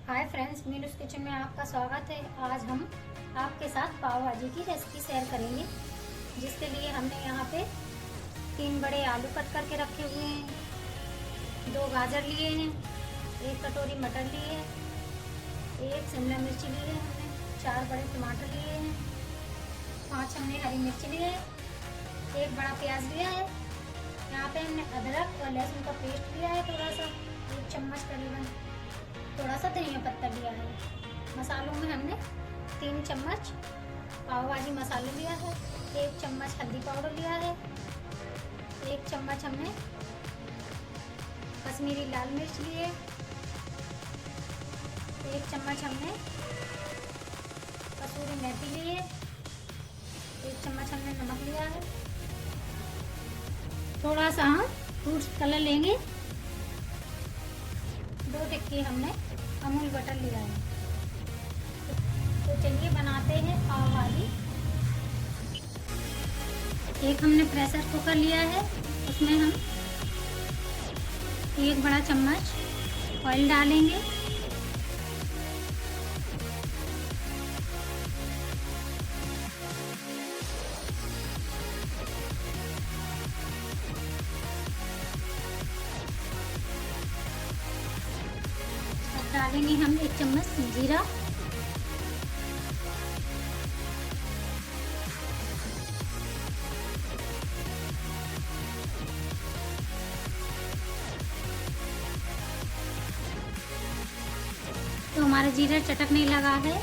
Hi friends, मीनूस kitchen में आपका स्वागत है। आज हम आपके साथ पाव भाजी की रेसिपी शेयर करेंगे, जिसके लिए हमने यहाँ पे 3 बड़े आलू कट करके रखे हुए हैं, 2 गाजर लिए हैं, 1 कटोरी मटर लिए हैं, 1 शिमला मिर्च लिए हैं, हमने 4 बड़े टमाटर लिए हैं, 5 हमने हरी मिर्च लिए हैं, 1 बड़ा प्याज लिया है। यहाँ पे हमने अदरक और लहसुन का पेस्ट लिया है, थोड़ा सा 1 चम्मच करीबन, थोड़ा सा धनिया पत्ता लिया है। मसालों में हमने 3 चम्मच पाव भाजी मसाला लिया है, 1 चम्मच हल्दी पाउडर लिया है, 1 चम्मच हमने कश्मीरी लाल मिर्च लिए, 1 चम्मच हमने कसूरी मेथी लिए, 1 चम्मच हमने नमक लिया है। थोड़ा सा हम फ्रूट्स कलर लेंगे, 2 टिक्की हमने अमूल बटर लिया है। तो चलिए बनाते हैं पाव भाजी। एक हमने प्रेशर कुकर लिया है, उसमें हम 1 बड़ा चम्मच ऑयल डालेंगे। डालेंगे हम 1 चम्मच जीरा, तो हमारा जीरा चटकने लगा है।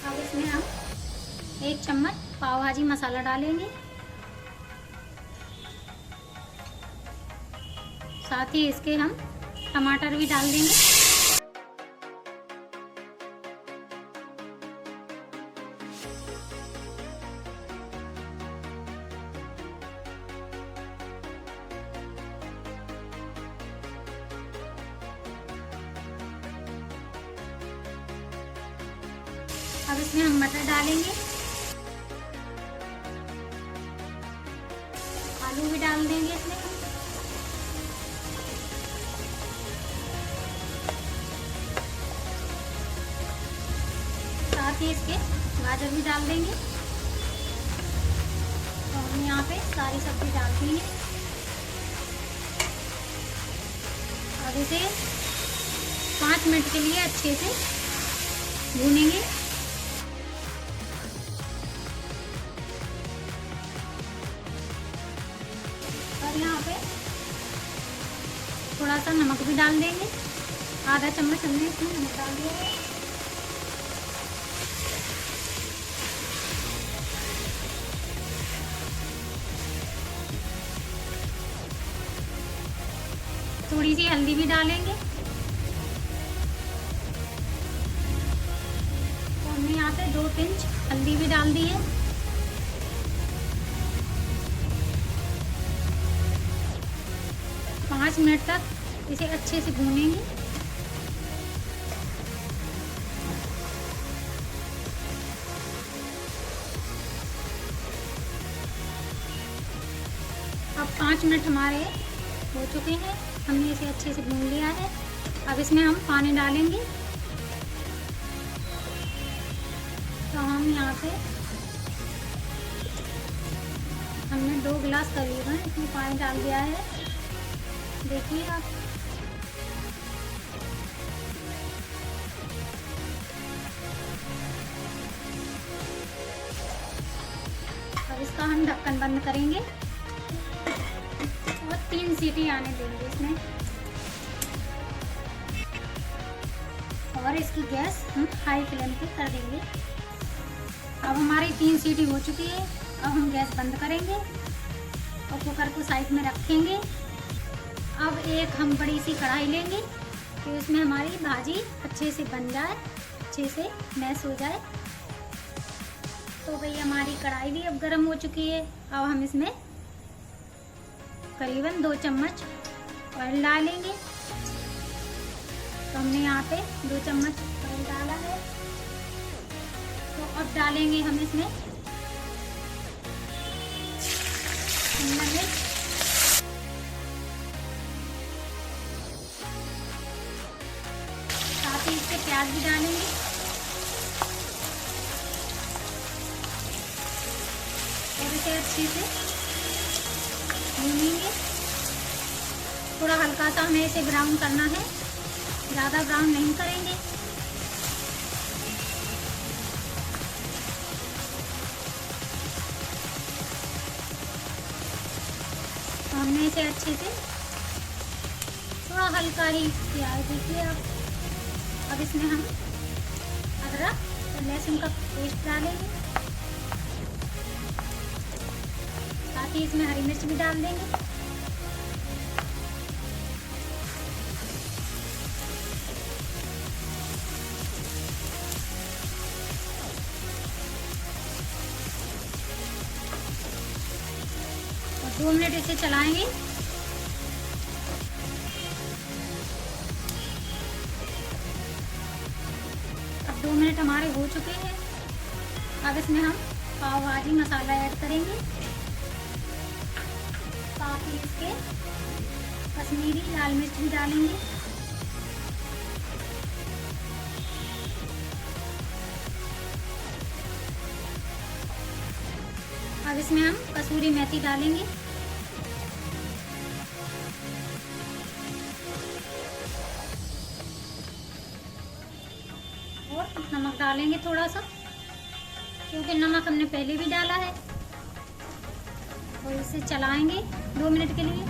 अब इसमें हम 1 चम्मच पाव भाजी मसाला डालेंगे, साथ ही इसके हम टमाटर भी डाल देंगे। अब इसमें हम मटर डालेंगे, आलू भी डाल देंगे इसमें। साथ ही इसके गाजर भी डाल देंगे। तो हम यहाँ पे सारी सब्जी डाल दी है। अब इसे 5 मिनट के लिए अच्छे से भूनेंगे। और यहाँ पे थोड़ा सा नमक भी डाल देंगे, आधा चम्मच हमने इसमें नमक डाल दिया है। थोड़ी सी हल्दी भी डालेंगे। तो हमने यहाँ पे 2 पिंच हल्दी भी डाल दी है। पाँच मिनट तक इसे अच्छे से भूनेंगे। अब 5 मिनट हमारे हो चुके हैं, हमने इसे अच्छे से भून लिया है। अब इसमें हम पानी डालेंगे। तो हम यहाँ पे हमने 2 गिलास करीबन इसमें पानी डाल दिया है, देखिए आप। अब इसका हम ढक्कन बंद करेंगे और 3 सीटी आने देंगे इसमें। और इसकी गैस हम हाई फ्लेम पे कर देंगे। अब हमारी 3 सीटी हो चुकी है। अब हम गैस बंद करेंगे और कुकर को साइड में रखेंगे। अब एक हम बड़ी सी कढ़ाई लेंगे कि उसमें हमारी भाजी अच्छे से बन जाए, अच्छे से मैश हो जाए। तो भाई हमारी कढ़ाई भी अब गर्म हो चुकी है। अब हम इसमें करीबन 2 चम्मच ऑयल डालेंगे। तो हमने यहाँ पे 2 चम्मच ऑयल डाला है। तो अब डालेंगे हम इसमें शिमला मिर्च, से इसके प्याज भी डालेंगे और इसे अच्छे से भूनेंगे। थोड़ा हल्का सा हमें इसे ब्राउन करना है, ज़्यादा ब्राउन नहीं करेंगे। तो हमने इसे अच्छे से थोड़ा हल्का ही किया है, देखिए आप। अब इसमें हम अदरक और लहसुन का पेस्ट डालेंगे, साथ ही इसमें हरी मिर्च भी डाल देंगे। और 2 मिनट इसे चलाएंगे। अब 2 मिनट हमारे हो चुके हैं। अब इसमें हम पाव भाजी मसाला ऐड करेंगे, साथ ही इसके कश्मीरी लाल मिर्च भी डालेंगे। अब इसमें हम कसूरी मेथी डालेंगे, और नमक डालेंगे थोड़ा सा, क्योंकि नमक हमने पहले भी डाला है। और इसे चलाएंगे 2 मिनट के लिए।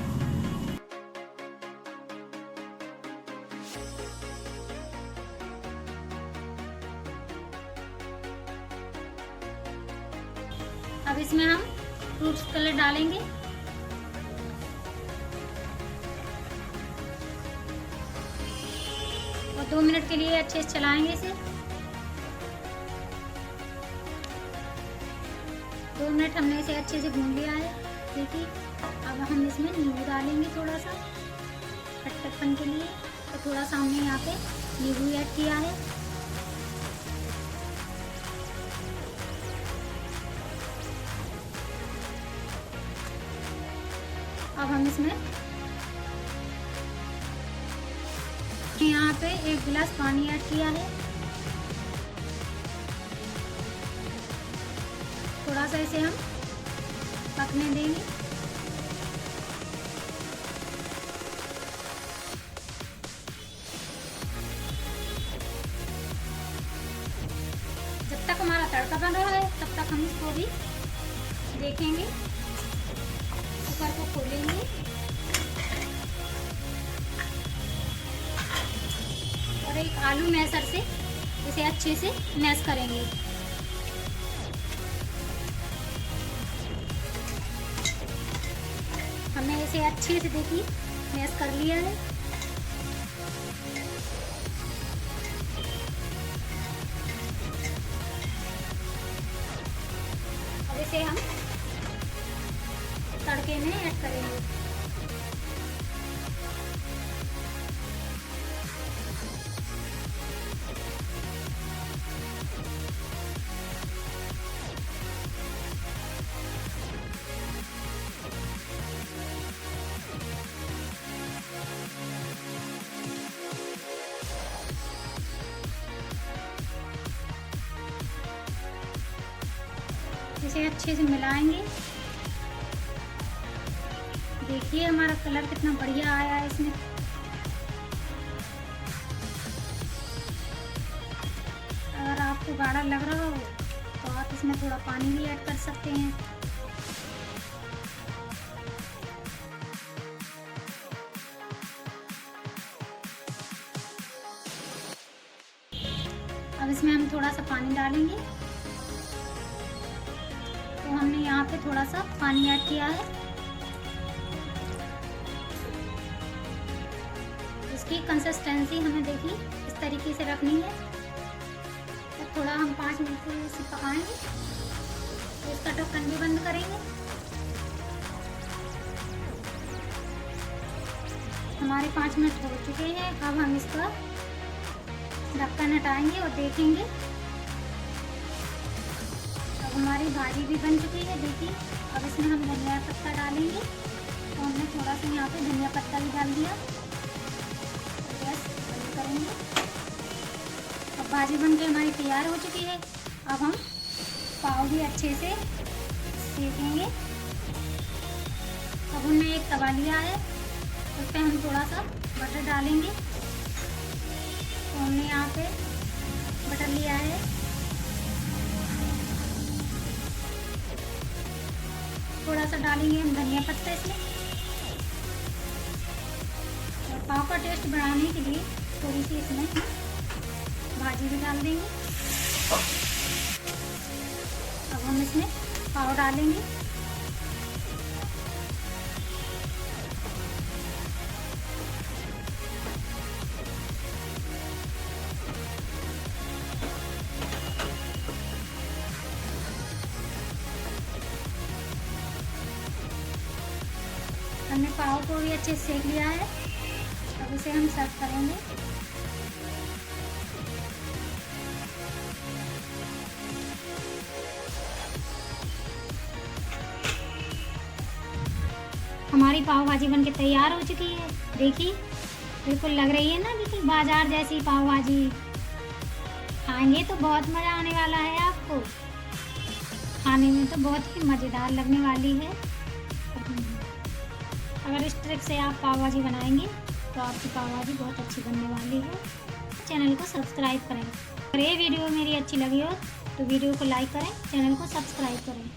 अब इसमें हम फ्रूट्स कलर डालेंगे, और 2 मिनट के लिए अच्छे से चलाएंगे इसे। 2 मिनट हमने इसे अच्छे से भून लिया है, देखिए। अब हम इसमें नींबू डालेंगे थोड़ा सा खट्टापन के लिए। तो थोड़ा सा हमने यहाँ पे नींबू ऐड किया है। अब हम इसमें यहाँ पे 1 गिलास पानी ऐड किया है। थोड़ा सा इसे हम पकने देंगे। जब तक हमारा तड़का बन रहा है तब तक हम इसको भी देखेंगे। कुकर को खोलेंगे और एक आलू मैशर से इसे अच्छे से मैश करेंगे। हमने इसे अच्छे से देखिए मैश कर लिया है। अब इसे हम तड़के में ऐड करेंगे। इसे अच्छे से मिलाएंगे। देखिए हमारा कलर कितना बढ़िया आया है इसमें। अगर आपको गाढ़ा लग रहा हो तो आप इसमें थोड़ा पानी भी ऐड कर सकते हैं। अब इसमें हम थोड़ा सा पानी डालेंगे। तो हमने यहाँ पे थोड़ा सा पानी ऐड किया है। इसकी कंसिस्टेंसी हमें देखिए इस तरीके से रखनी है। तो थोड़ा हम 5 मिनट के लिए इसे पकाएंगे। तो इसका ढक्कन भी बंद करेंगे। हमारे 5 मिनट हो चुके हैं। अब हम इसका ढक्कन हटाएंगे और देखेंगे। हमारी भाजी भी बन चुकी है, देखिए। अब इसमें हम धनिया पत्ता डालेंगे। तो हमने थोड़ा सा यहाँ पे धनिया पत्ता भी डाल दिया। गैस बंद करेंगे। भाजी बन के हमारी तैयार हो चुकी है। अब हम पाव भी अच्छे से सेकेंगे। अब हमने एक तवा लिया है, उस पर हम थोड़ा सा बटर डालेंगे। तो हमने यहाँ पे बटर लिया है, थोड़ा सा डालेंगे हम धनिया पत्ता इसमें। और पाव का टेस्ट बढ़ाने के लिए थोड़ी सी इसमें भाजी भी डाल देंगे। अब हम इसमें पाव डालेंगे। हमने पाव को भी अच्छे से सेक लिया है। अब इसे हम सर्व करेंगे। हमारी पाव भाजी बनके तैयार हो चुकी है। देखिए बिल्कुल लग रही है ना, बिल्कुल बाजार जैसी पाव भाजी। खाएंगे तो बहुत मज़ा आने वाला है आपको। खाने में तो बहुत ही मज़ेदार लगने वाली है। अगर इस ट्रिक से आप पाव भाजी बनाएंगे तो आपकी पाव भाजी बहुत अच्छी बनने वाली है। चैनल को सब्सक्राइब करें। अगर ये वीडियो मेरी अच्छी लगी हो तो वीडियो को लाइक करें, चैनल को सब्सक्राइब करें।